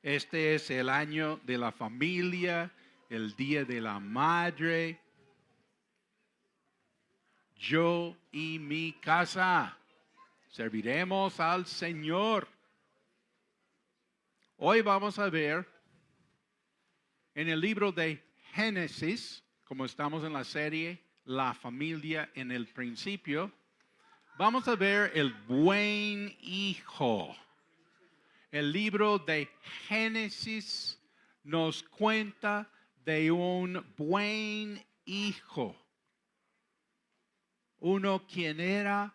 Este es el año de la familia, el día de la madre. Yo y mi casa serviremos al Señor. Hoy vamos a ver en el libro de Génesis, como estamos en la serie La familia en el principio, vamos a ver el buen hijo. El libro de Génesis nos cuenta de un buen hijo. Uno quien era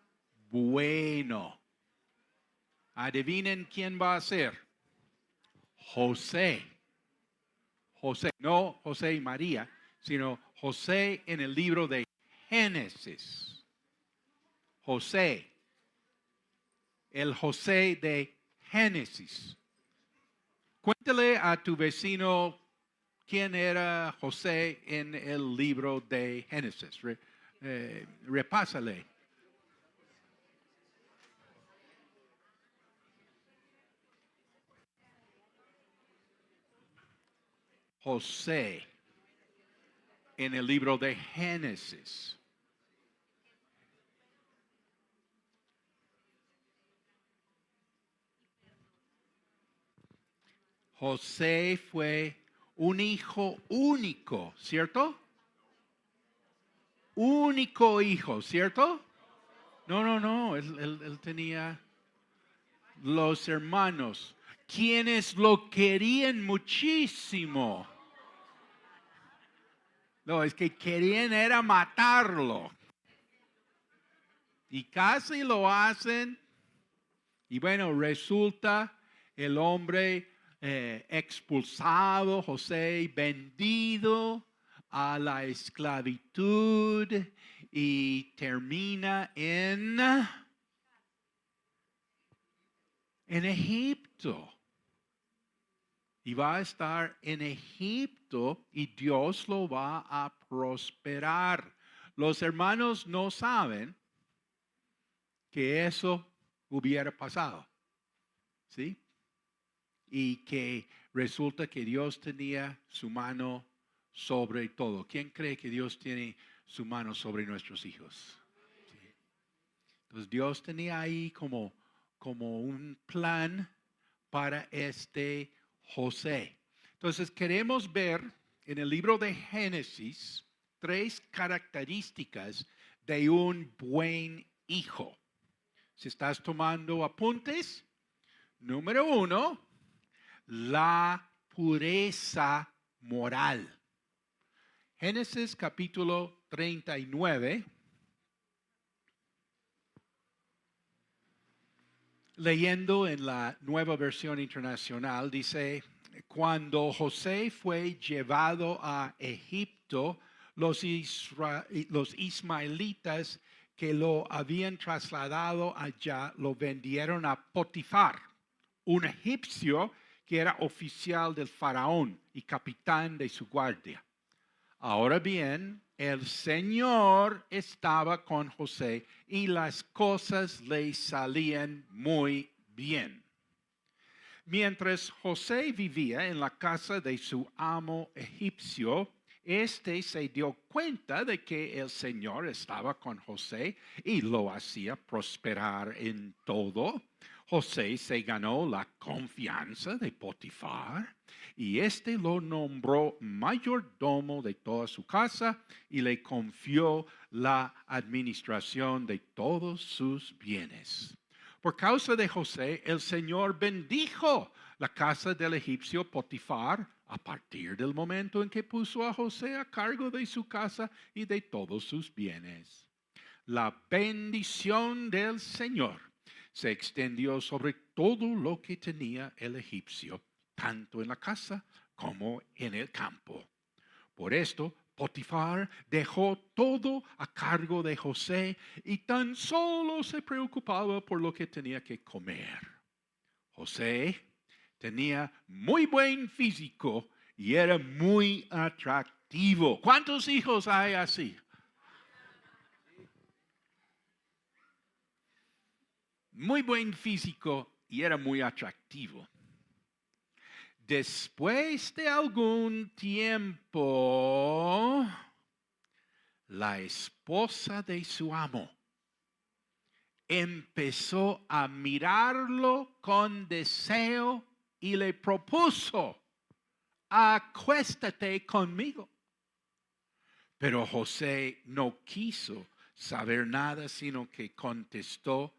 bueno. Adivinen quién va a ser. José. José, no José y María, sino José en el libro de Génesis. José. El José de Génesis. Cuéntale a tu vecino quién era José en el libro de Génesis. Repásale. José en el libro de Génesis. José fue un hijo único, ¿cierto? Único hijo, ¿cierto? No, él tenía los hermanos, quienes lo querían muchísimo. No, es que querían era matarlo. Y casi lo hacen. Y bueno, resulta el hombre expulsado, José, vendido a la esclavitud y termina en Egipto. Y va a estar en Egipto y Dios lo va a prosperar. Los hermanos no saben que eso hubiera pasado. ¿Sí? Y que resulta que Dios tenía su mano sobre todo. ¿Quién cree que Dios tiene su mano sobre nuestros hijos? ¿Sí? Entonces Dios tenía ahí como un plan para este José. Entonces queremos ver en el libro de Génesis 3 características de un buen hijo. Si estás tomando apuntes, número 1, la pureza moral. Génesis capítulo 39. Leyendo en la Nueva Versión Internacional, dice, cuando José fue llevado a Egipto, los ismaelitas que lo habían trasladado allá lo vendieron a Potifar, un egipcio que era oficial del faraón y capitán de su guardia. Ahora bien, el Señor estaba con José y las cosas le salían muy bien. Mientras José vivía en la casa de su amo egipcio, éste se dio cuenta de que el Señor estaba con José y lo hacía prosperar en todo. José se ganó la confianza de Potifar y éste lo nombró mayordomo de toda su casa y le confió la administración de todos sus bienes. Por causa de José, el Señor bendijo la casa del egipcio Potifar a partir del momento en que puso a José a cargo de su casa y de todos sus bienes. La bendición del Señor se extendió sobre todo lo que tenía el egipcio, tanto en la casa como en el campo. Por esto, Potifar dejó todo a cargo de José y tan solo se preocupaba por lo que tenía que comer. José tenía muy buen físico y era muy atractivo. ¿Cuántos hijos hay así? Muy buen físico y era muy atractivo. Después de algún tiempo, la esposa de su amo empezó a mirarlo con deseo y le propuso: acuéstate conmigo. Pero José no quiso saber nada, sino que contestó: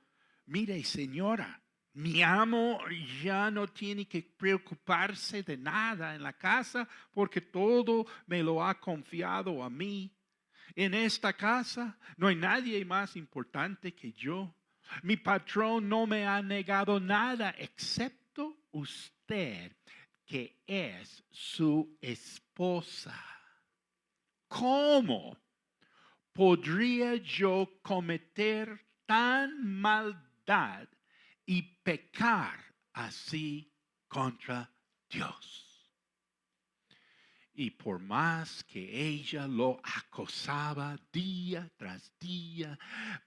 mire, señora, mi amo ya no tiene que preocuparse de nada en la casa porque todo me lo ha confiado a mí. En esta casa no hay nadie más importante que yo. Mi patrón no me ha negado nada excepto usted, que es su esposa. ¿Cómo podría yo cometer tan maldad y pecar así contra Dios? Y por más que ella lo acosaba día tras día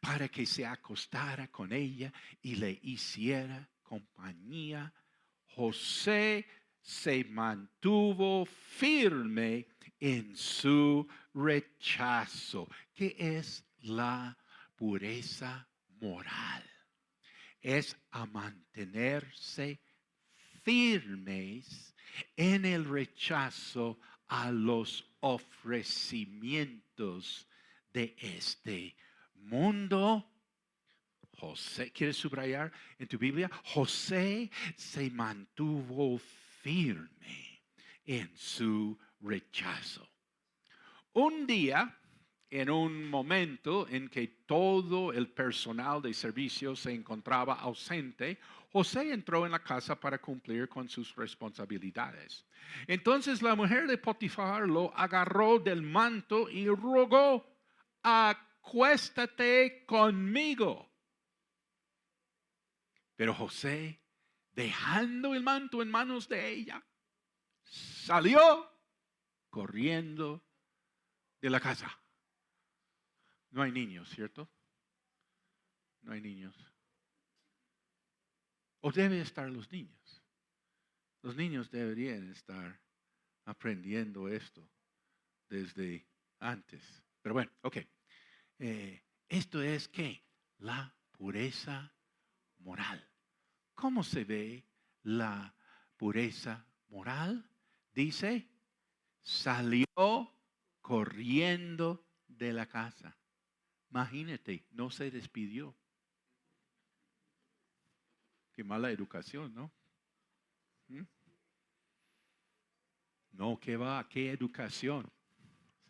para que se acostara con ella y le hiciera compañía, José se mantuvo firme en su rechazo, que es la pureza moral. Es a mantenerse firmes en el rechazo a los ofrecimientos de este mundo. José, ¿quieres subrayar en tu Biblia? José se mantuvo firme en su rechazo. Un día, en un momento en que todo el personal de servicio se encontraba ausente, José entró en la casa para cumplir con sus responsabilidades. Entonces la mujer de Potifar lo agarró del manto y rogó: acuéstate conmigo. Pero José, dejando el manto en manos de ella, salió corriendo de la casa. No hay niños, ¿cierto? No hay niños. ¿O deben estar los niños? Los niños deberían estar aprendiendo esto desde antes. Pero bueno, ok. Esto es ¿qué? La pureza moral. ¿Cómo se ve la pureza moral? Dice, salió corriendo de la casa. Imagínate, no se despidió. Qué mala educación, ¿no? No, ¿qué va? ¿Qué educación?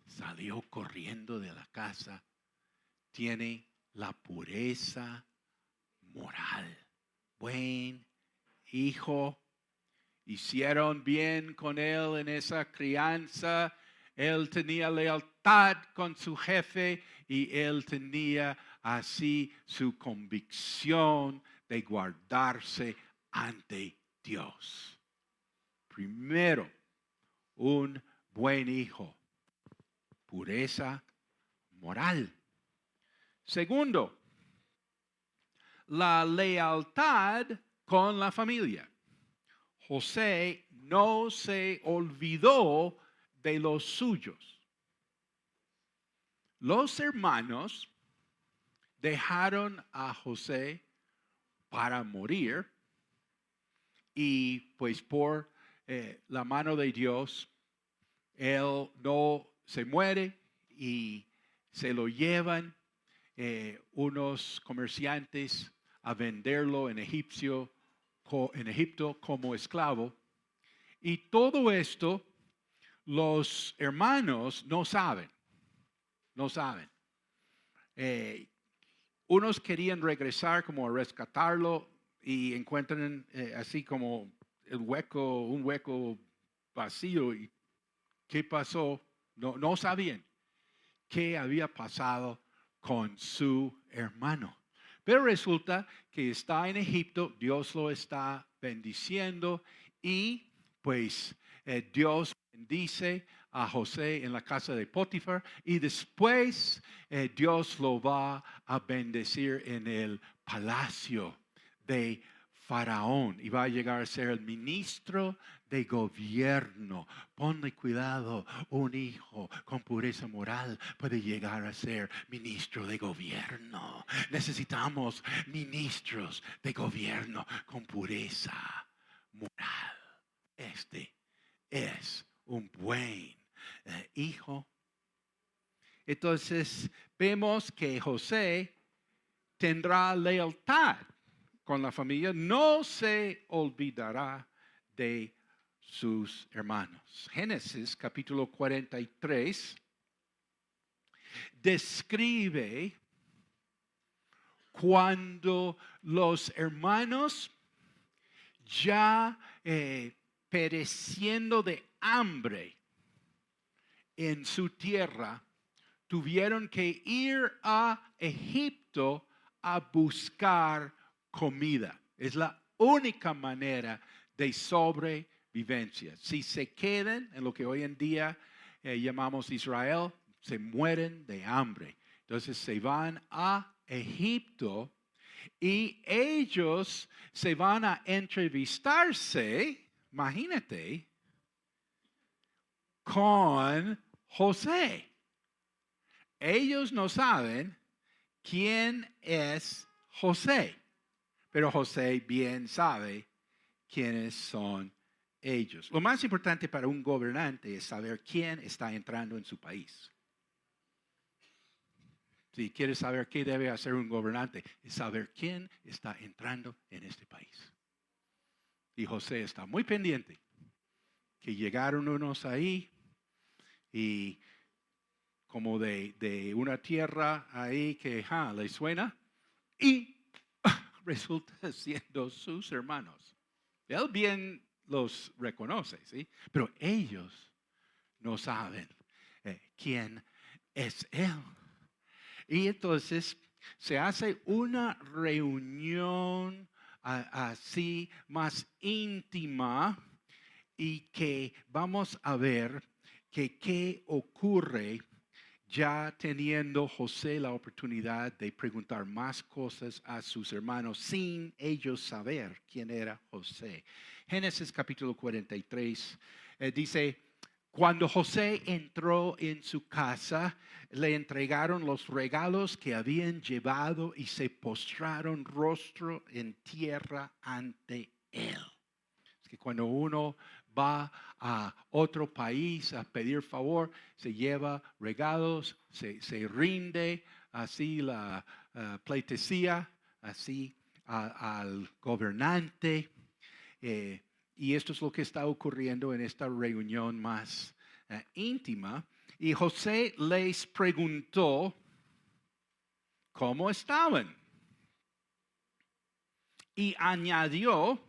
Salió corriendo de la casa. Tiene la pureza moral. Buen hijo. Hicieron bien con él en esa crianza. Él tenía lealtad con su jefe y él tenía así su convicción de guardarse ante Dios. Primero, un buen hijo. Pureza moral. Segundo, la lealtad con la familia. José no se olvidó de los suyos. Los hermanos dejaron a José para morir y pues por la mano de Dios, él no se muere y se lo llevan unos comerciantes a venderlo en Egipto como esclavo. Y todo esto los hermanos no saben. Unos querían regresar como a rescatarlo y encuentran así como un hueco vacío. ¿Y qué pasó? No sabían qué había pasado con su hermano. Pero resulta que está en Egipto, Dios lo está bendiciendo y pues Dios bendice a José en la casa de Potifar y después Dios lo va a bendecir en el palacio de Faraón y va a llegar a ser el ministro de gobierno. Ponle cuidado, un hijo con pureza moral puede llegar a ser ministro de gobierno. Necesitamos ministros de gobierno con pureza moral. Este es un buen hijo. Entonces vemos que José tendrá lealtad con la familia, no se olvidará de sus hermanos. Génesis capítulo 43 describe cuando los hermanos ya pereciendo de hambre en su tierra, tuvieron que ir a Egipto a buscar comida. Es la única manera de sobrevivencia. Si se quedan en lo que hoy en día llamamos Israel, se mueren de hambre. Entonces se van a Egipto y ellos se van a entrevistarse, imagínate, con José. Ellos no saben quién es José, pero José bien sabe quiénes son ellos. Lo más importante para un gobernante es saber quién está entrando en su país. Si quieres saber qué debe hacer un gobernante, es saber quién está entrando en este país. Y José está muy pendiente que llegaron unos ahí y como de una tierra ahí que le suena y resulta siendo sus hermanos. Él bien los reconoce, ¿sí? Pero ellos no saben quién es él. Y entonces se hace una reunión así más íntima y que vamos a ver que qué ocurre ya teniendo José la oportunidad de preguntar más cosas a sus hermanos sin ellos saber quién era José. Génesis capítulo 43 dice, cuando José entró en su casa, le entregaron los regalos que habían llevado y se postraron rostro en tierra ante él. Es que cuando uno va a otro país a pedir favor, se lleva regalos, se rinde así la pleitesía, así al gobernante. Y esto es lo que está ocurriendo en esta reunión más íntima. Y José les preguntó cómo estaban. Y añadió,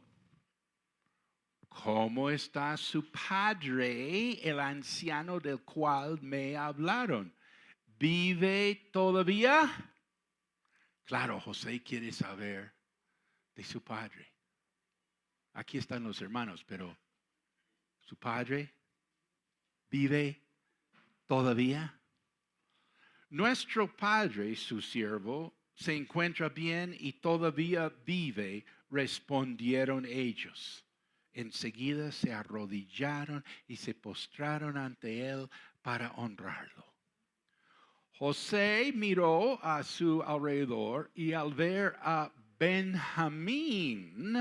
¿cómo está su padre, el anciano del cual me hablaron? ¿Vive todavía? Claro, José quiere saber de su padre. Aquí están los hermanos, pero ¿su padre vive todavía? Nuestro padre, su siervo, se encuentra bien y todavía vive, respondieron ellos. Enseguida se arrodillaron y se postraron ante él para honrarlo. José miró a su alrededor y al ver a Benjamín,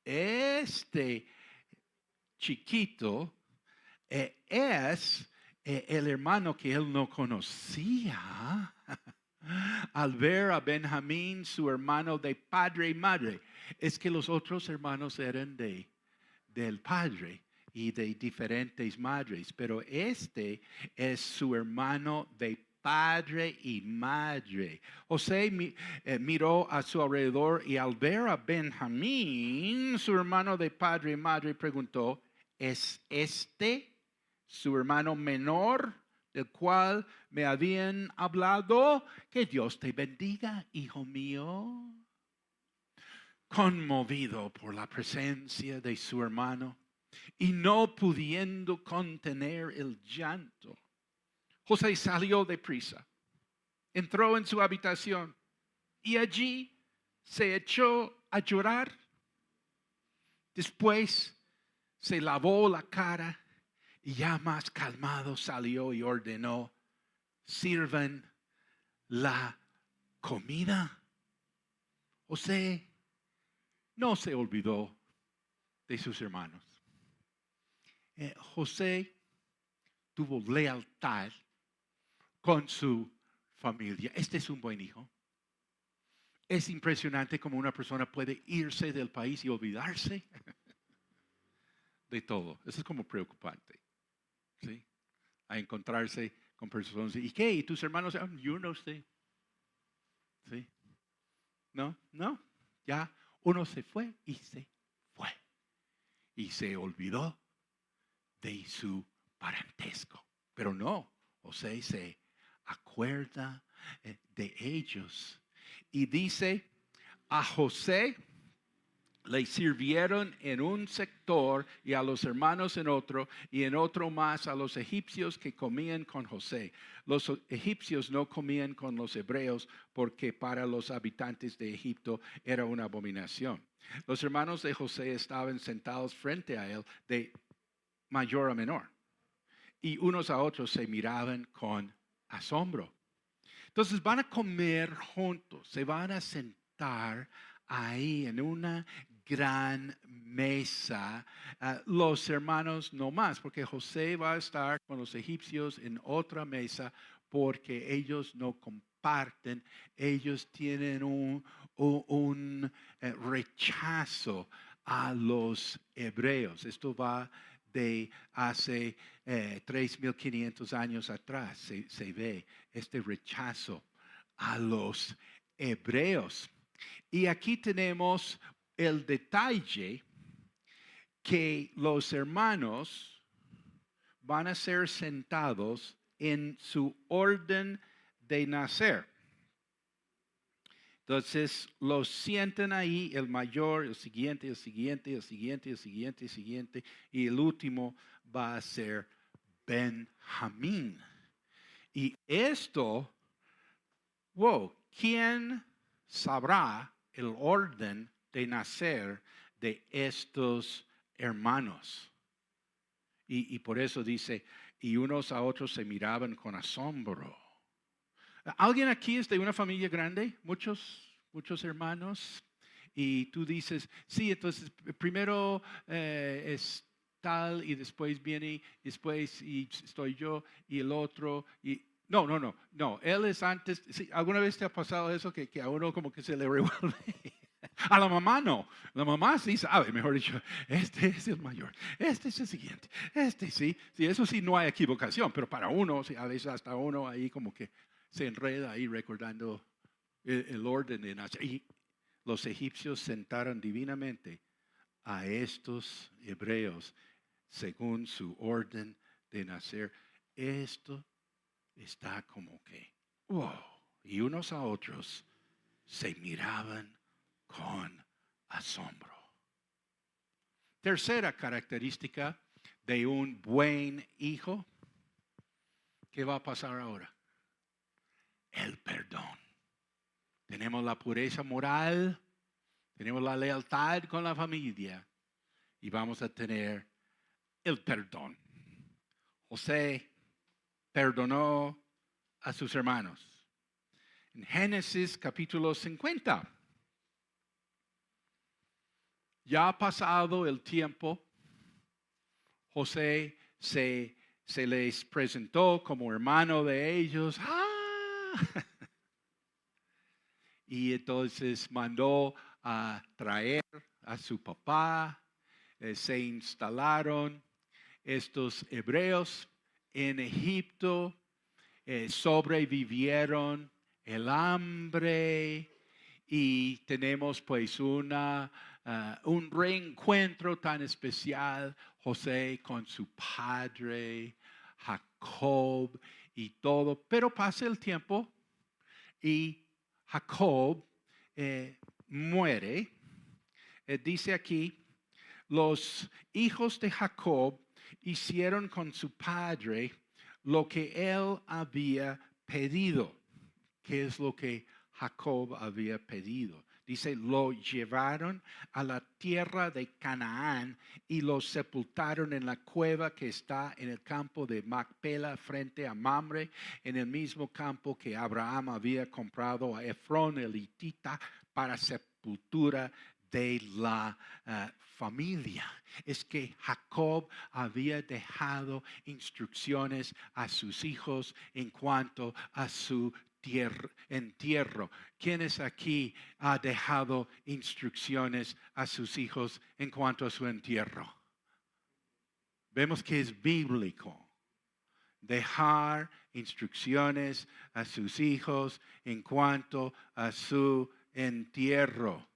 este chiquito, es el hermano que él no conocía. Al ver a Benjamín, su hermano de padre y madre, es que los otros hermanos eran del padre y de diferentes madres, pero este es su hermano de padre y madre. José miró a su alrededor y al ver a Benjamín, su hermano de padre y madre, preguntó, ¿es este su hermano menor del cual me habían hablado? Que Dios te bendiga, hijo mío. Conmovido por la presencia de su hermano y no pudiendo contener el llanto, José salió deprisa, entró en su habitación y allí se echó a llorar. Después se lavó la cara y ya más calmado salió y ordenó: sirvan la comida. José no se olvidó de sus hermanos. José tuvo lealtad con su familia. Este es un buen hijo. Es impresionante cómo una persona puede irse del país y olvidarse de todo. Eso es como preocupante, ¿sí? A encontrarse con personas. ¿Y qué? ¿Y tus hermanos? Yo no sé. ¿Sí? No. Ya uno se fue y se fue. Y se olvidó de su parentesco. Pero no, José se acuerda de ellos. Y dice, a José le sirvieron en un sector y a los hermanos en otro, y en otro más a los egipcios que comían con José. Los egipcios no comían con los hebreos porque para los habitantes de Egipto era una abominación. Los hermanos de José estaban sentados frente a él de mayor a menor, y unos a otros se miraban con asombro. Entonces van a comer juntos, se van a sentar ahí en una gran mesa, los hermanos no más, porque José va a estar con los egipcios en otra mesa porque ellos no comparten, ellos tienen un rechazo a los hebreos. Esto va de hace 3,500 años atrás, se ve este rechazo a los hebreos. Y aquí tenemos el detalle que los hermanos van a ser sentados en su orden de nacer. Entonces los sientan ahí, el mayor, el siguiente, el siguiente, el siguiente, el siguiente, el siguiente, y el último va a ser Benjamín. Y esto, ¿quién sabrá el orden de nacer de estos hermanos? Y por eso dice, y unos a otros se miraban con asombro. ¿Alguien aquí es de una familia grande? Muchos hermanos. Y tú dices, sí, entonces primero es tal y después viene, después y estoy yo y el otro. Y no, él es antes. Sí, ¿alguna vez te ha pasado eso que a uno como que se le revuelve? A la mamá no. La mamá sí sabe, mejor dicho, este es el mayor, este es el siguiente, este sí, eso sí no hay equivocación, pero para uno, sí, a veces hasta uno ahí como que se enreda ahí recordando el orden de nacer. Y los egipcios sentaron divinamente a estos hebreos según su orden de nacer. Esto está como que, y unos a otros se miraban con asombro. Tercera característica de un buen hijo. ¿Qué va a pasar ahora? El perdón. Tenemos la pureza moral, tenemos la lealtad con la familia y vamos a tener el perdón. José perdonó a sus hermanos. En Génesis capítulo 50. Ya ha pasado el tiempo, José se les presentó como hermano de ellos. Y entonces mandó a traer a su papá. Se instalaron estos hebreos en Egipto, sobrevivieron el hambre y tenemos pues un reencuentro tan especial, José con su padre, Jacob y todo. Pero pasa el tiempo y Jacob muere. Dice aquí, los hijos de Jacob hicieron con su padre lo que él había pedido. ¿Qué es lo que Jacob había pedido? Dice, lo llevaron a la tierra de Canaán y lo sepultaron en la cueva que está en el campo de Macpela frente a Mamre, en el mismo campo que Abraham había comprado a Efrón el hitita para sepultura de la familia. Es que Jacob había dejado instrucciones a sus hijos en cuanto a su entierro. ¿Quiénes aquí ha dejado instrucciones a sus hijos en cuanto a su entierro? Vemos que es bíblico. Dejar instrucciones a sus hijos en cuanto a su entierro.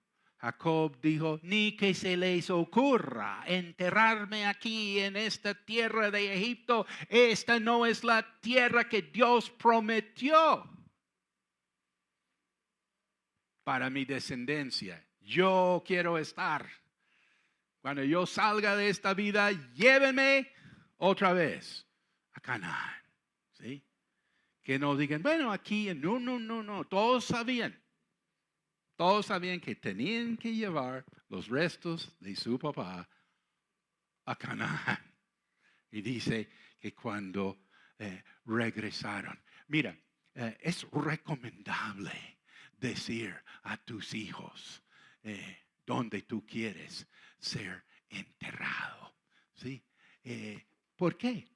Jacob dijo, ni que se les ocurra enterrarme aquí en esta tierra de Egipto. Esta no es la tierra que Dios prometió para mi descendencia. Yo quiero estar. Cuando yo salga de esta vida, llévenme otra vez a Canaán. ¿Sí? Que no digan, bueno, aquí, no. Todos sabían que tenían que llevar los restos de su papá a Canaán. Y dice que cuando regresaron, mira, es recomendable decir a tus hijos donde tú quieres ser enterrado. ¿Sí? ¿Por qué?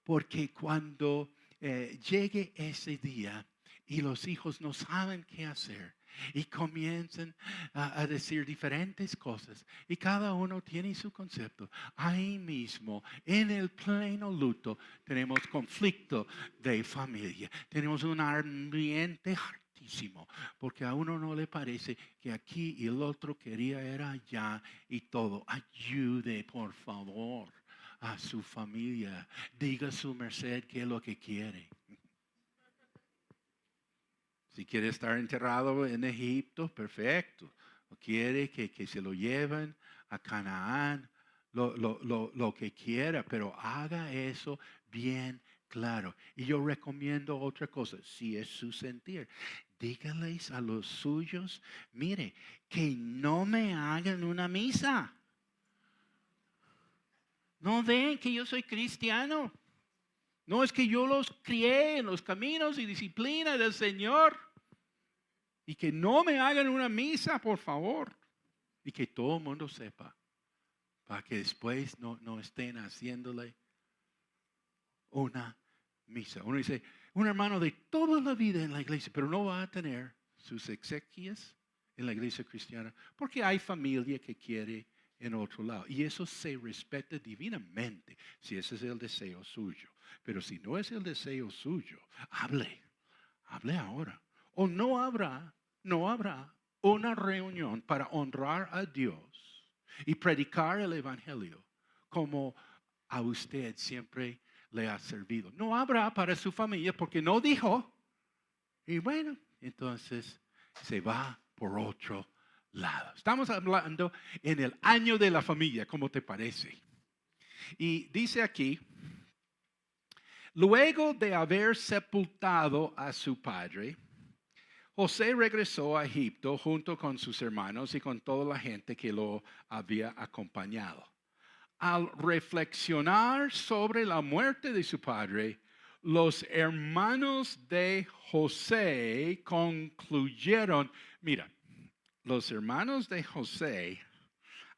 Porque cuando llegue ese día y los hijos no saben qué hacer y comienzan a decir diferentes cosas y cada uno tiene su concepto, ahí mismo en el pleno luto tenemos conflicto de familia, tenemos un ambiente hartísimo porque a uno no le parece que aquí y el otro quería era allá y todo. Ayude por favor a su familia, diga su merced qué es lo que quiere. Si quiere estar enterrado en Egipto, perfecto. O quiere que se lo lleven a Canaán, lo que quiera, pero haga eso bien claro. Y yo recomiendo otra cosa, si es su sentir. Dígales a los suyos, mire, que no me hagan una misa. No ven que yo soy cristiano. No es que yo los crié en los caminos y disciplina del Señor. Y que no me hagan una misa, por favor. Y que todo el mundo sepa. Para que después no estén haciéndole una misa. Uno dice, un hermano de toda la vida en la iglesia, pero no va a tener sus exequias en la iglesia cristiana. Porque hay familia que quiere en otro lado. Y eso se respeta divinamente si ese es el deseo suyo. Pero si no es el deseo suyo, hable ahora. O no habrá una reunión para honrar a Dios y predicar el evangelio como a usted siempre le ha servido. No habrá para su familia porque no dijo. Y bueno, entonces se va por otro lado. Estamos hablando en el año de la familia, ¿cómo te parece? Y dice aquí, luego de haber sepultado a su padre, José regresó a Egipto junto con sus hermanos y con toda la gente que lo había acompañado. Al reflexionar sobre la muerte de su padre, los hermanos de José concluyeron, mira, los hermanos de José,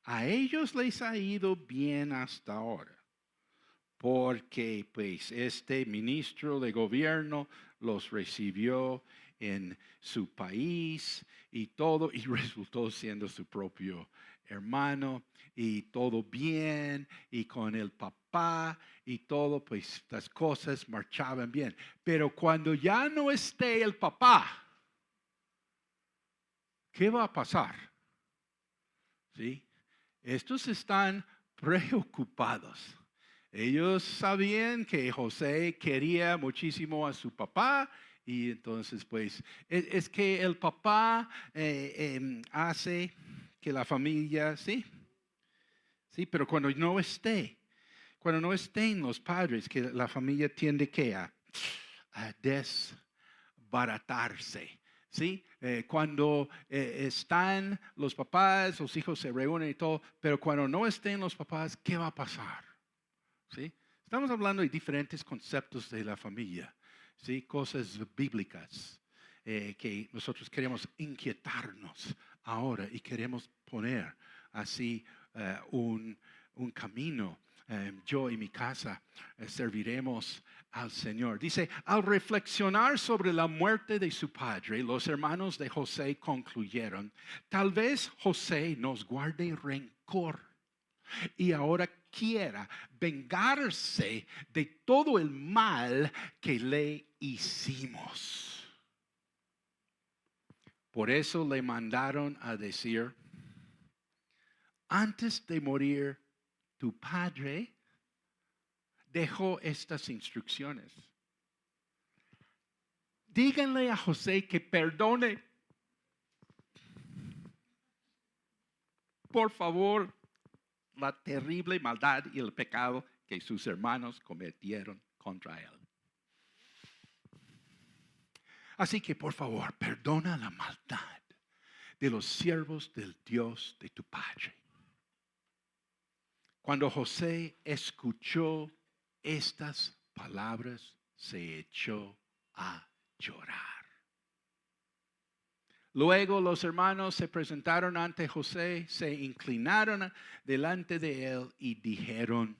a ellos les ha ido bien hasta ahora, porque pues este ministro de gobierno los recibió en su país y todo, y resultó siendo su propio hermano, y todo bien, y con el papá, y todo, pues las cosas marchaban bien. Pero cuando ya no esté el papá, ¿qué va a pasar? ¿Sí? Estos están preocupados. Ellos sabían que José quería muchísimo a su papá y entonces pues es que el papá hace que la familia, sí, pero cuando no estén los padres, que la familia tiende que a desbaratarse, ¿sí? Cuando están los papás, los hijos se reúnen y todo, pero cuando no estén los papás, ¿qué va a pasar? ¿Sí? Estamos hablando de diferentes conceptos de la familia, ¿sí? Cosas bíblicas que nosotros queremos inquietarnos ahora y queremos poner así un camino. Yo y mi casa serviremos al Señor. Dice, al reflexionar sobre la muerte de su padre, los hermanos de José concluyeron, tal vez José nos guarde rencor y ahora quiera vengarse de todo el mal que le hicimos. Por eso le mandaron a decir, antes de morir, tu padre dejó estas instrucciones. Díganle a José que perdone. Por favor, la terrible maldad y el pecado que sus hermanos cometieron contra él. Así que por favor, perdona la maldad de los siervos del Dios de tu padre. Cuando José escuchó estas palabras, se echó a llorar. Luego los hermanos se presentaron ante José, se inclinaron delante de él y dijeron,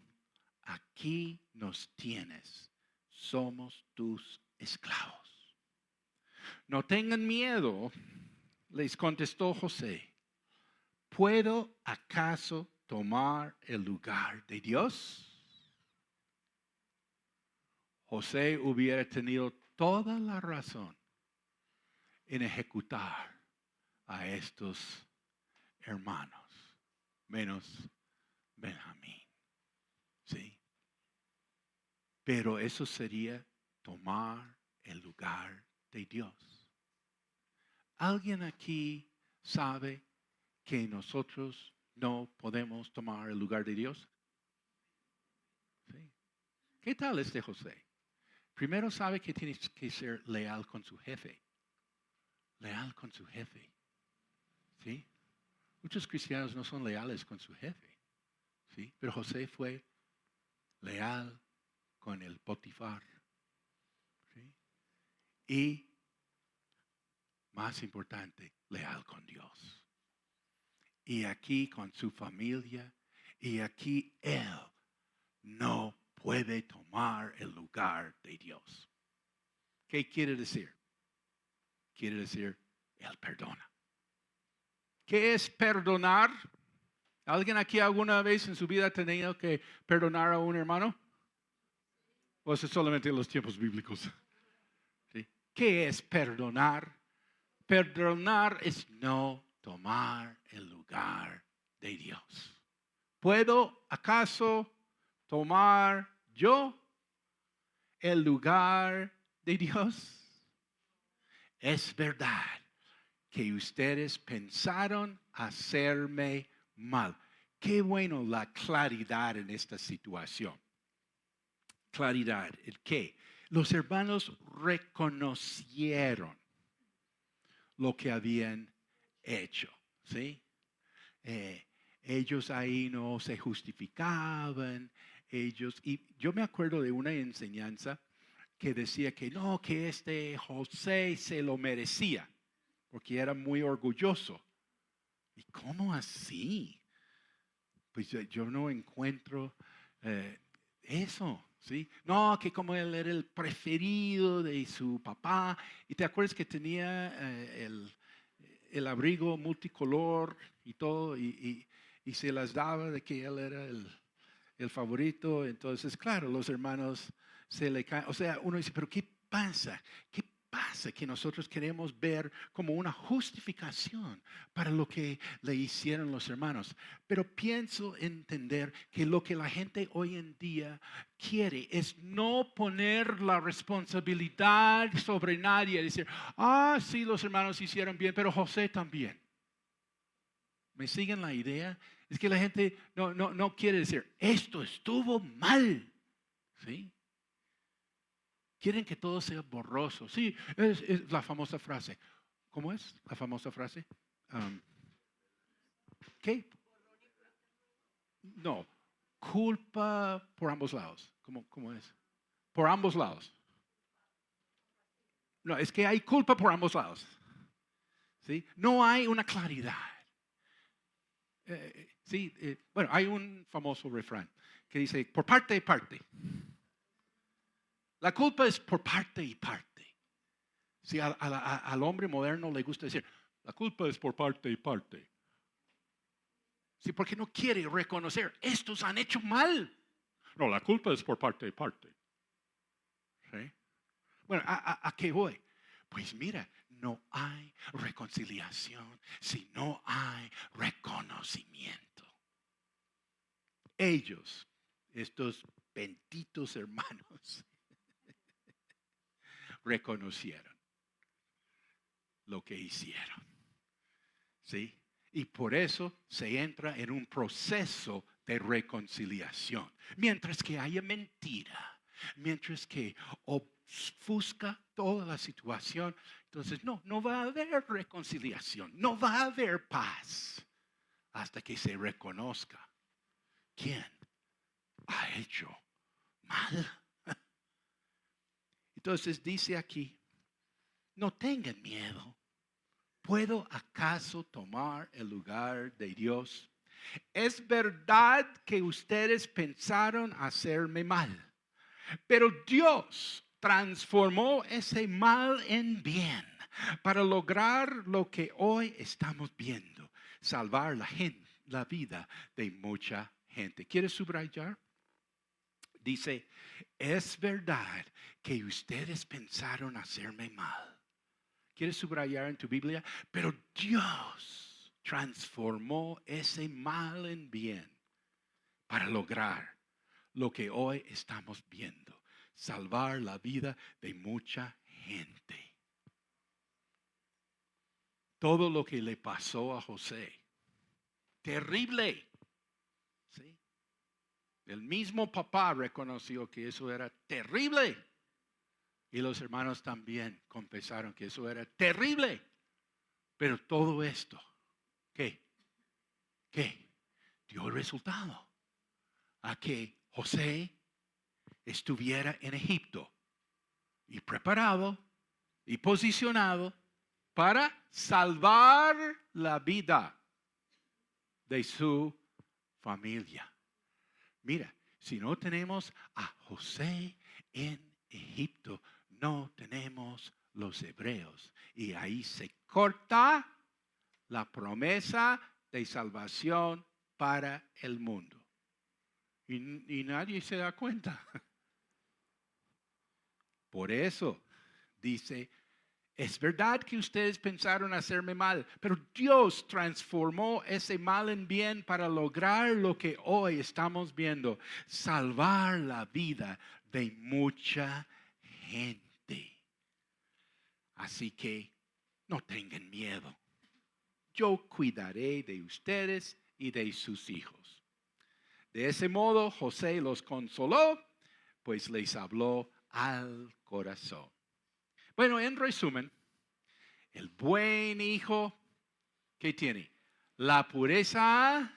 aquí nos tienes, somos tus esclavos. No tengan miedo, les contestó José. ¿Puedo acaso tomar el lugar de Dios? José hubiera tenido toda la razón en ejecutar a estos hermanos, menos Benjamín. ¿Sí? Pero eso sería tomar el lugar de Dios. ¿Alguien aquí sabe que nosotros no podemos tomar el lugar de Dios? ¿Sí? ¿Qué tal este José? Primero sabe que tiene que ser leal con su jefe. Leal con su jefe. ¿Sí? Muchos cristianos no son leales con su jefe. ¿Sí? Pero José fue leal con el Potifar. ¿Sí? Y, más importante, leal con Dios. Y aquí con su familia. Y aquí él no puede tomar el lugar de Dios. ¿Qué quiere decir? Quiere decir, él perdona. ¿Qué es perdonar? ¿Alguien aquí alguna vez en su vida ha tenido que perdonar a un hermano? ¿O es solamente en los tiempos bíblicos? ¿Sí? ¿Qué es perdonar? Perdonar es no tomar el lugar de Dios. ¿Puedo acaso tomar yo el lugar de Dios? Es verdad que ustedes pensaron hacerme mal. Qué bueno la claridad en esta situación. Claridad, ¿el qué? Los hermanos reconocieron lo que habían hecho, ¿sí? Ellos ahí no se justificaban, y yo me acuerdo de una enseñanza que decía que no, que este José se lo merecía, porque era muy orgulloso. ¿Y cómo así? Pues yo no encuentro eso, ¿sí? No, que como él era el preferido de su papá, y te acuerdas que tenía el abrigo multicolor y todo, y se las daba de que él era el favorito. Entonces, claro, los hermanos se le caen. O sea, uno dice, pero ¿qué pasa? ¿Qué pasa que nosotros queremos ver como una justificación para lo que le hicieron los hermanos? Pero pienso entender que lo que la gente hoy en día quiere es no poner la responsabilidad sobre nadie, decir, sí, los hermanos hicieron bien, pero José también. ¿Me siguen la idea? Es que la gente no quiere decir, esto estuvo mal. ¿Sí? Quieren que todo sea borroso. Sí, es la famosa frase, ¿Cómo es la famosa frase? ¿Qué? No, culpa por ambos lados. ¿Cómo es? Por ambos lados. No, es que hay culpa por ambos lados. ¿Sí? No hay una claridad. Sí, bueno, hay un famoso refrán que dice, por parte y parte. La culpa es por parte y parte. Sí, al hombre moderno le gusta decir, la culpa es por parte y parte. Sí, porque no quiere reconocer, estos han hecho mal. No, la culpa es por parte y parte. ¿Sí? Bueno, ¿a qué voy? Pues mira, no hay reconciliación si no hay reconocimiento. Ellos, estos benditos hermanos, reconocieron lo que hicieron. ¿Sí? Y por eso se entra en un proceso de reconciliación. Mientras que haya mentira, mientras que ofusca toda la situación, entonces no va a haber reconciliación, no va a haber paz hasta que se reconozca quién ha hecho mal. Entonces dice aquí, no tengan miedo. ¿Puedo acaso tomar el lugar de Dios? Es verdad que ustedes pensaron hacerme mal, pero Dios transformó ese mal en bien para lograr lo que hoy estamos viendo, salvar la vida de mucha gente. ¿Quieres subrayar? Dice, es verdad que ustedes pensaron hacerme mal. ¿Quieres subrayar en tu Biblia? Pero Dios transformó ese mal en bien para lograr lo que hoy estamos viendo, salvar la vida de mucha gente. Todo lo que le pasó a José, terrible. ¿Sí? El mismo papá reconoció que eso era terrible. Y los hermanos también confesaron que eso era terrible. Pero todo esto, ¿qué? Dio el resultado a que José estuviera en Egipto y preparado y posicionado para salvar la vida de su familia. Mira, si no tenemos a José en Egipto, no tenemos los hebreos. Y ahí se corta la promesa de salvación para el mundo. Y nadie se da cuenta. Por eso dice, es verdad que ustedes pensaron hacerme mal, pero Dios transformó ese mal en bien para lograr lo que hoy estamos viendo, salvar la vida de mucha gente. Así que no tengan miedo. Yo cuidaré de ustedes y de sus hijos. De ese modo José los consoló, pues les habló al corazón. Bueno, en resumen, el buen hijo, ¿qué tiene? La pureza,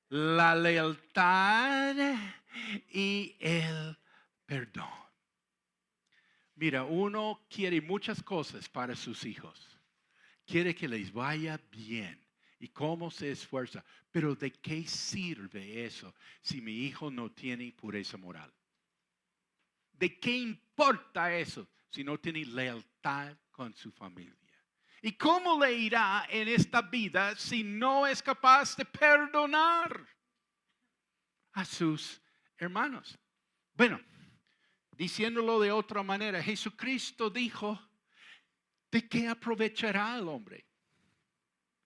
la lealtad y el perdón. Mira, uno quiere muchas cosas para sus hijos. Quiere que les vaya bien. ¿Y cómo se esfuerza? Pero ¿de qué sirve eso si mi hijo no tiene pureza moral? ¿De qué importa eso si no tiene lealtad con su familia? ¿Y cómo le irá en esta vida si no es capaz de perdonar a sus hermanos? Bueno, diciéndolo de otra manera, Jesucristo dijo, ¿de qué aprovechará el hombre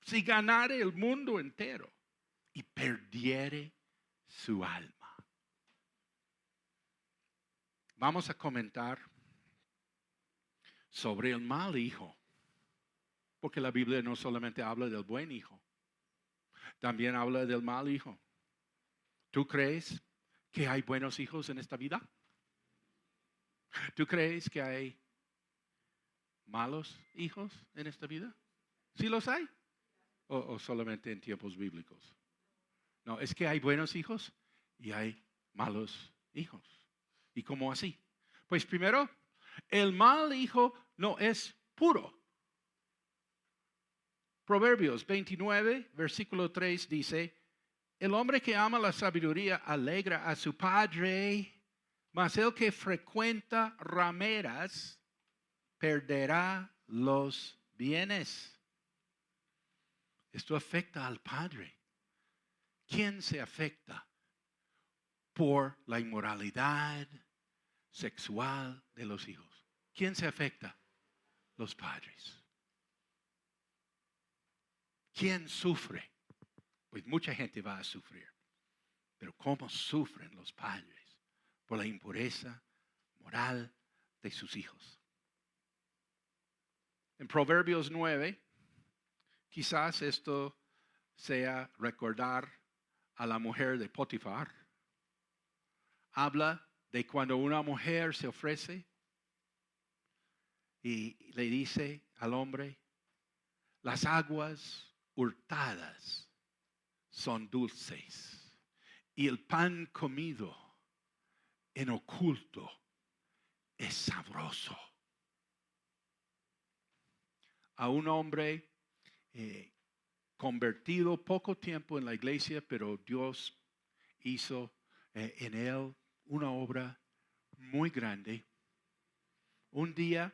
si ganare el mundo entero y perdiere su alma? Vamos a comentar sobre el mal hijo, porque la Biblia no solamente habla del buen hijo, también habla del mal hijo. ¿Tú crees que hay buenos hijos en esta vida? ¿Tú crees que hay malos hijos en esta vida? ¿Sí los hay? ¿O solamente en tiempos bíblicos? No, es que hay buenos hijos y hay malos hijos. ¿Y cómo así? Pues primero, el mal hijo no es puro. Proverbios 29, versículo 3 dice, el hombre que ama la sabiduría alegra a su padre, mas el que frecuenta rameras perderá los bienes. Esto afecta al padre. ¿Quién se afecta por la inmoralidad sexual de los hijos? ¿Quién se afecta? Los padres. ¿Quién sufre? Pues mucha gente va a sufrir. Pero ¿cómo sufren los padres por la impureza moral de sus hijos? En Proverbios 9, quizás esto sea recordar a la mujer de Potifar. Habla de cuando una mujer se ofrece y le dice al hombre, las aguas hurtadas son dulces y el pan comido en oculto es sabroso. A un hombre convertido poco tiempo en la iglesia, pero Dios hizo en él una obra muy grande. Un día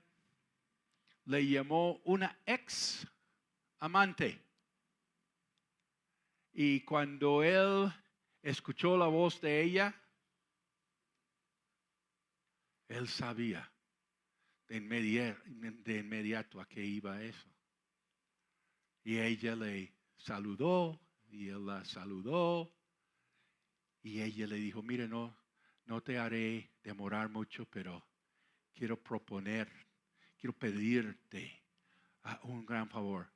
le llamó una ex amante. Y cuando él escuchó la voz de ella, él sabía de inmediato a qué iba eso. Y ella le saludó y él la saludó. Y ella le dijo, mire, no te haré demorar mucho, pero quiero pedirte un gran favor.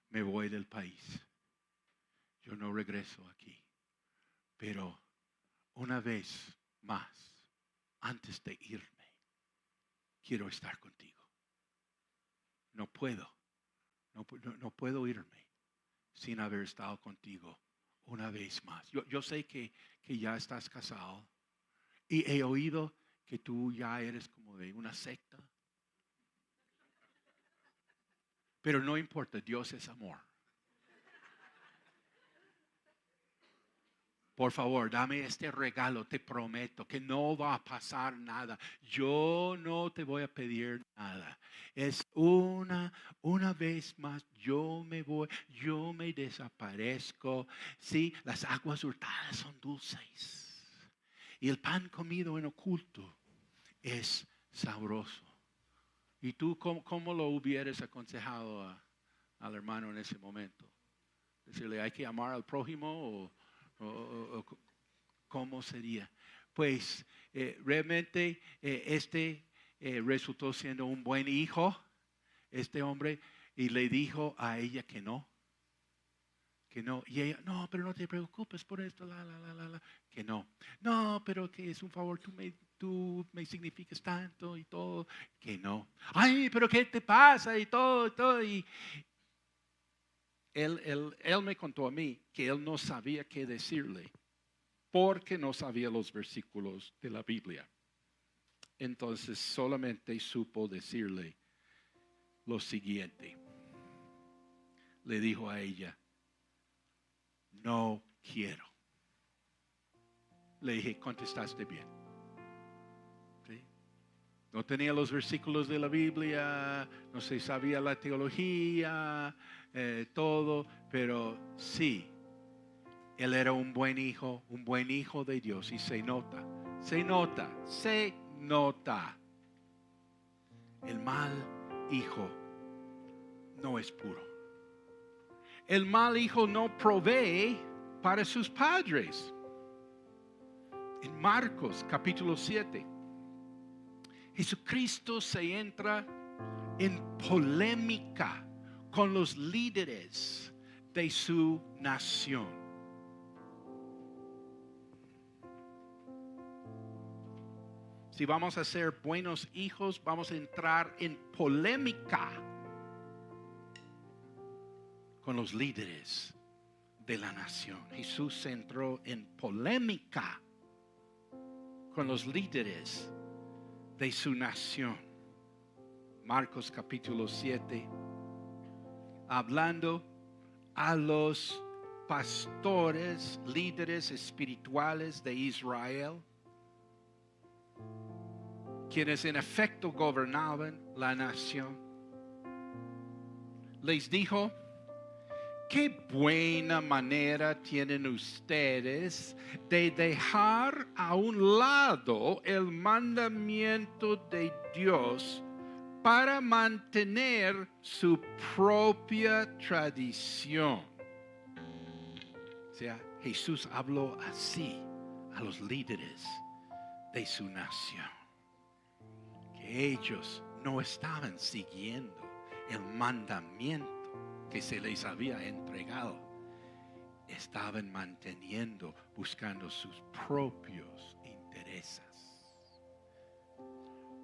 Me voy del país. Yo no regreso aquí. Pero una vez más, antes de irme, quiero estar contigo. No puedo irme sin haber estado contigo una vez más. Yo sé que ya estás casado y he oído que tú ya eres como de una secta. Pero no importa, Dios es amor. Por favor, dame este regalo, te prometo que no va a pasar nada. Yo no te voy a pedir nada. Es una vez más, yo me voy, yo me desaparezco. Sí, las aguas hurtadas son dulces. Y el pan comido en oculto es sabroso. ¿Y tú cómo lo hubieras aconsejado al hermano en ese momento? Decirle, ¿hay que amar al prójimo o cómo sería? Pues realmente resultó siendo un buen hijo, este hombre, y le dijo a ella que no. Y ella, no, pero no te preocupes por esto, que no. No, pero que es un favor, tú me significas tanto y todo, que no. Ay, pero ¿qué te pasa? Y todo, y él me contó a mí que él no sabía qué decirle porque no sabía los versículos de la Biblia. Entonces solamente supo decirle lo siguiente. Le dijo a ella, no quiero. Le dije, contestaste bien. ¿Sí? No tenía los versículos de la Biblia, no se sabía la teología, todo, pero sí, él era un buen hijo de Dios y se nota. El mal hijo no es puro. El mal hijo no provee para sus padres. En Marcos capítulo 7, Jesucristo se entra en polémica con los líderes de su nación. Si vamos a ser buenos hijos, vamos a entrar en polémica con los líderes de la nación. Jesús entró en polémica con los líderes de su nación. Marcos capítulo 7, hablando a los pastores, líderes espirituales de Israel, quienes en efecto gobernaban la nación. Les dijo: qué buena manera tienen ustedes de dejar a un lado el mandamiento de Dios para mantener su propia tradición. O sea, Jesús habló así a los líderes de su nación, que ellos no estaban siguiendo el mandamiento que se les había entregado. Estaban manteniendo, buscando sus propios intereses.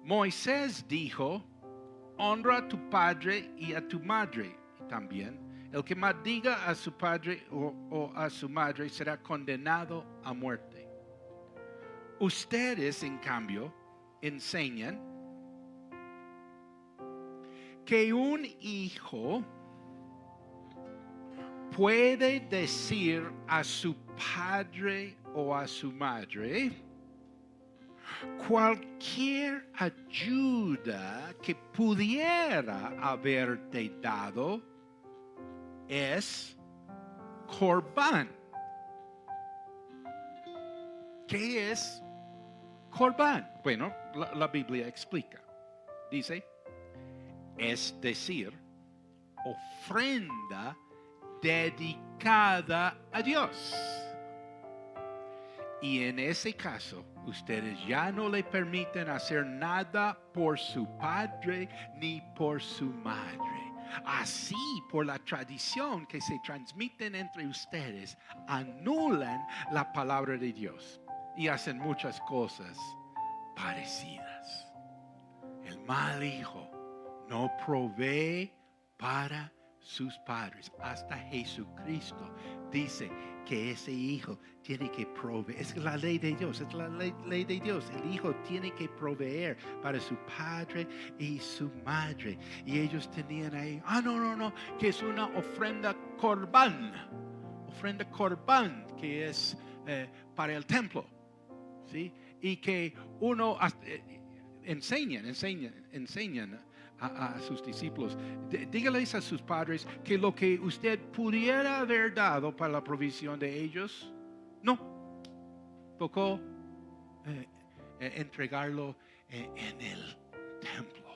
Moisés dijo: honra a tu padre y a tu madre. Y también, el que maldiga a su padre o a su madre será condenado a muerte. Ustedes, en cambio, enseñan que un hijo puede decir a su padre o a su madre: cualquier ayuda que pudiera haberte dado es corbán. ¿Qué es corbán? Bueno, la Biblia explica. Dice: es decir, ofrenda dedicada a Dios. Y en ese caso, ustedes ya no le permiten hacer nada por su padre ni por su madre. Así, por la tradición que se transmiten entre ustedes, anulan la palabra de Dios y hacen muchas cosas parecidas. El mal hijo no provee para sus padres. Hasta Jesucristo dice que ese hijo tiene que proveer. Es la ley de Dios, es la ley de Dios. El hijo tiene que proveer para su padre y su madre. Y ellos tenían ahí: no, que es una ofrenda corbán. Ofrenda corbán, que es para el templo, ¿sí? Y que uno enseñan a sus discípulos: dígales a sus padres que lo que usted pudiera haber dado para la provisión de ellos, no, tocó entregarlo en el templo.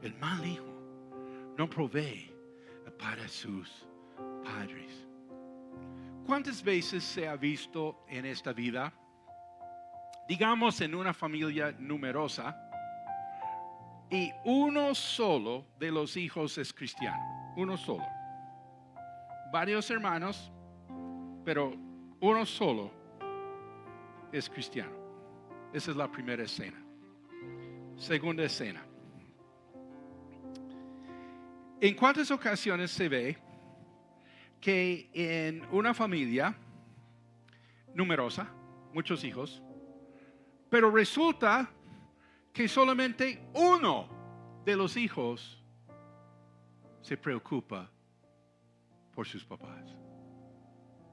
El mal hijo no provee para sus padres. ¿Cuántas veces se ha visto en esta vida, digamos en una familia numerosa, y uno solo de los hijos es cristiano? Uno solo. Varios hermanos, pero uno solo es cristiano. Esa es la primera escena. Segunda escena: ¿en cuántas ocasiones se ve que en una familia numerosa, muchos hijos, pero resulta que solamente uno de los hijos se preocupa por sus papás?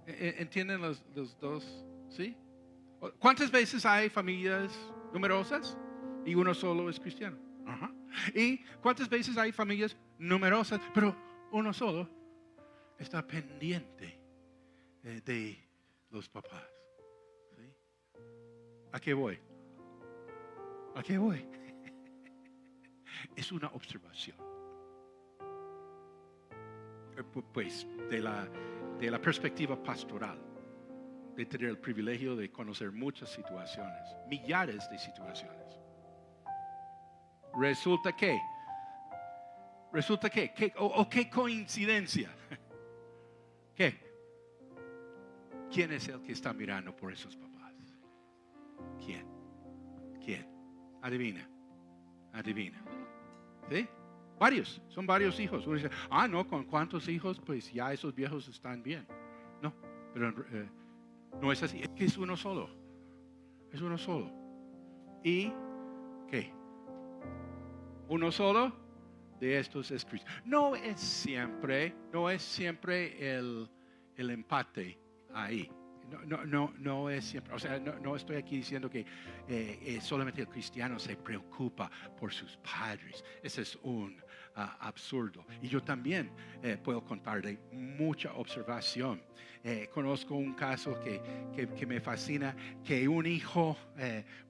¿Entienden los dos? ¿Sí? ¿Cuántas veces hay familias numerosas y uno solo es cristiano? Ajá. ¿Y cuántas veces hay familias numerosas, pero uno solo está pendiente de los papás? ¿Sí? ¿A qué voy? ¿A qué voy? Es una observación. Pues de la perspectiva pastoral, de tener el privilegio de conocer muchas situaciones, millares de situaciones. Resulta que, qué coincidencia. ¿Qué? ¿Quién es el que está mirando por esos papás? ¿Quién? Adivina, adivina. ¿Sí? Son varios hijos. Uno dice, no, ¿con cuántos hijos? Pues ya esos viejos están bien. No, pero no es así. Es que es uno solo. Es uno solo. ¿Y qué? Uno solo de estos es Cristo. No es siempre el empate ahí. No es siempre. O sea, no estoy aquí diciendo que solamente el cristiano se preocupa por sus padres. Ese es un absurdo. Y yo también puedo contarle mucha observación. Conozco un caso que me fascina, que un hijo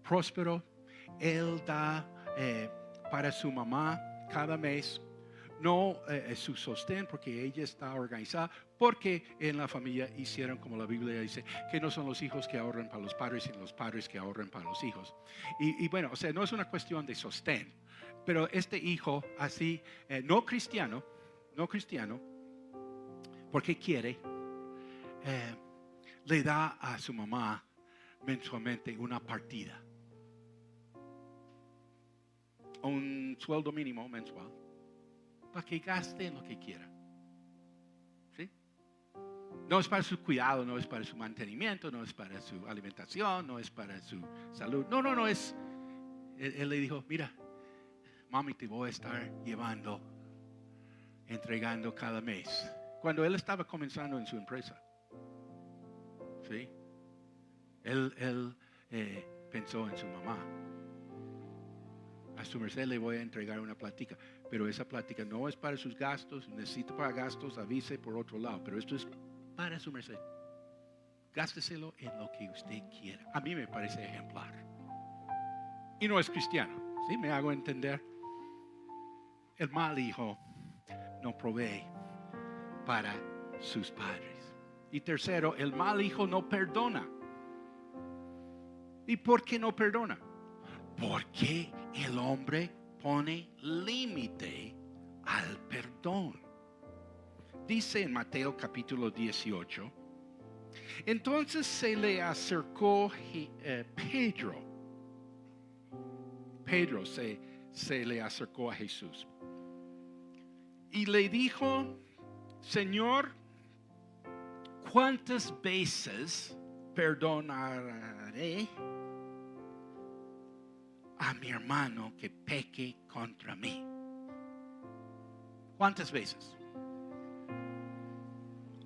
próspero, él da para su mamá cada mes, no su sostén, porque ella está organizada, porque en la familia hicieron como la Biblia dice, que no son los hijos que ahorran para los padres, sino los padres que ahorran para los hijos. Y bueno, o sea, no es una cuestión de sostén, pero este hijo así, no cristiano, porque quiere, le da a su mamá mensualmente una partida, un sueldo mínimo mensual, para que gaste en lo que quiera. ¿Sí? No es para su cuidado, no es para su mantenimiento, no es para su alimentación, no es para su salud. No es. Él le dijo, mira, mami, te voy a estar entregando cada mes. Cuando él estaba comenzando en su empresa. ¿Sí? Él pensó en su mamá. A su merced le voy a entregar una plática, pero esa plática no es para sus gastos. Necesita para gastos, avise por otro lado, pero esto es para su merced. Gásteselo en lo que usted quiera. A mí me parece ejemplar. Y no es cristiano, ¿sí? Me hago entender. El mal hijo no provee para sus padres. Y tercero, el mal hijo no perdona. ¿Y por qué no perdona? Porque el hombre pone límite al perdón. Dice en Mateo capítulo 18, entonces se le acercó Pedro. Pedro se le acercó a Jesús y le dijo, Señor, ¿cuántas veces perdonaré a mi hermano que peque contra mí? ¿Cuántas veces?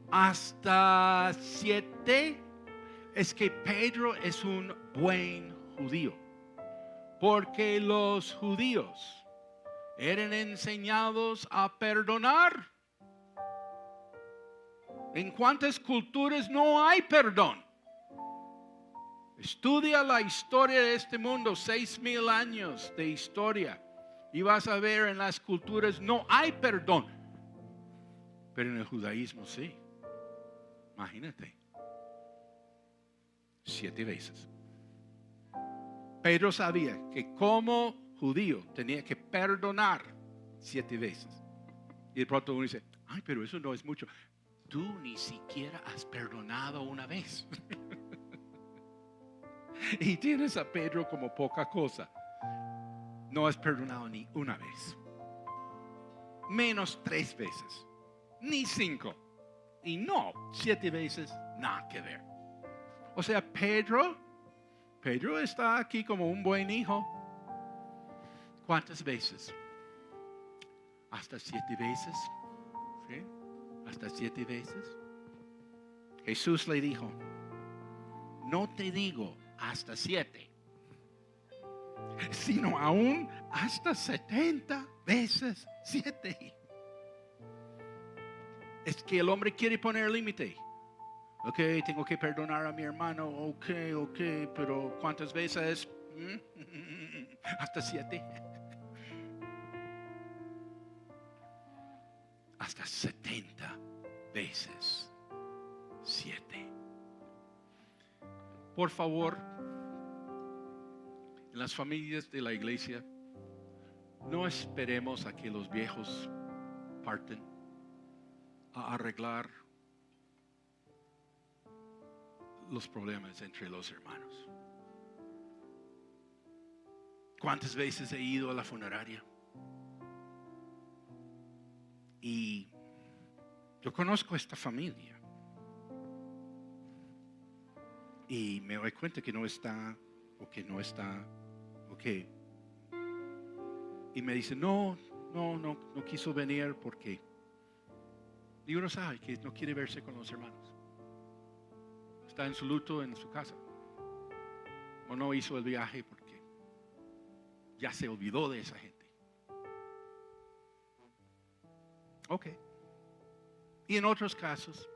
¿Hasta 7? Es que Pedro es un buen judío, porque los judíos eran enseñados a perdonar. ¿En cuántas culturas no hay perdón? Estudia la historia de este mundo, 6,000 años de historia, y vas a ver en las culturas no hay perdón, pero en el judaísmo sí. Imagínate, 7 veces. Pedro sabía que como judío tenía que perdonar 7 veces. Y de pronto uno dice, ay, pero eso no es mucho. Tú ni siquiera has perdonado una vez. Y tienes a Pedro como poca cosa. No has perdonado ni una vez. Menos 3 veces. Ni 5. Y no, 7 veces, nada que ver. O sea, Pedro está aquí como un buen hijo. ¿Cuántas veces? Hasta 7 veces. ¿Sí? Hasta 7 veces. Jesús le dijo, no te digo hasta 7, sino aún hasta 70 veces 7. Es que el hombre quiere poner límite. Ok, tengo que perdonar a mi hermano. Ok, pero ¿cuántas veces? Hasta 7. Hasta 70 veces 7. Por favor, en las familias de la iglesia, no esperemos a que los viejos parten a arreglar los problemas entre los hermanos. ¿Cuántas veces he ido a la funeraria? Y yo conozco esta familia. Y me doy cuenta que no está, o que no está, o que... Y me dice, no quiso venir porque... Y uno sabe que no quiere verse con los hermanos. Está en su luto en su casa. O no hizo el viaje porque ya se olvidó de esa gente. Ok. Y en otros casos,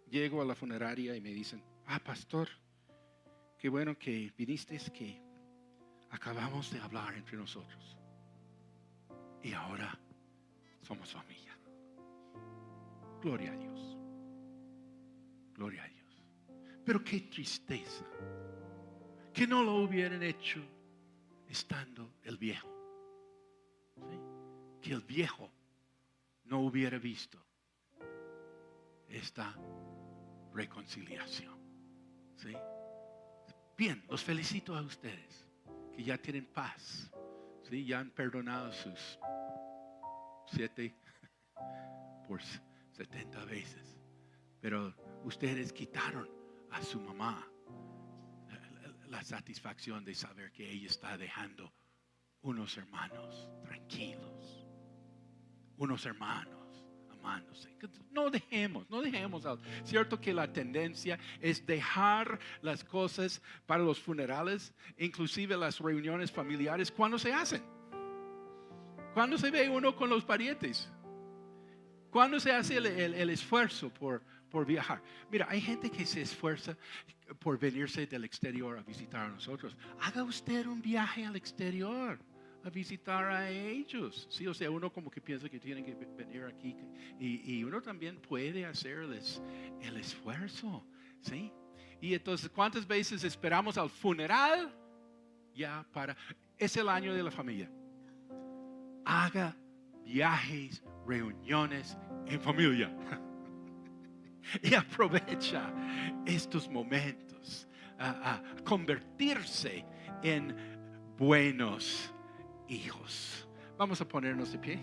llego a la funeraria y me dicen, pastor, qué bueno que viniste, es que acabamos de hablar entre nosotros. Y ahora somos familia. Gloria a Dios. Gloria a Dios. Pero qué tristeza que no lo hubieran hecho estando el viejo. ¿Sí? Que el viejo no hubiera visto esta reconciliación. ¿Sí? Bien, los felicito a ustedes que ya tienen paz. ¿Sí? Ya han perdonado sus 7 por 70 veces. Pero ustedes quitaron a su mamá la satisfacción de saber que ella está dejando unos hermanos tranquilos, unos hermanos amándose. No dejemos. Cierto que la tendencia es dejar las cosas para los funerales, inclusive las reuniones familiares, cuando se hacen. Cuando se ve uno con los parientes. Cuando se hace el esfuerzo por viajar. Mira, hay gente que se esfuerza por venirse del exterior a visitar a nosotros. Haga usted un viaje al exterior a visitar a ellos. Sí, o sea, uno como que piensa que tienen que venir aquí y uno también puede hacerles el esfuerzo. ¿Sí? Y entonces, ¿cuántas veces esperamos al funeral? Es el año de la familia. Haga viajes, reuniones en familia. Y aprovecha estos momentos a convertirse en buenos hijos. Vamos a ponernos de pie.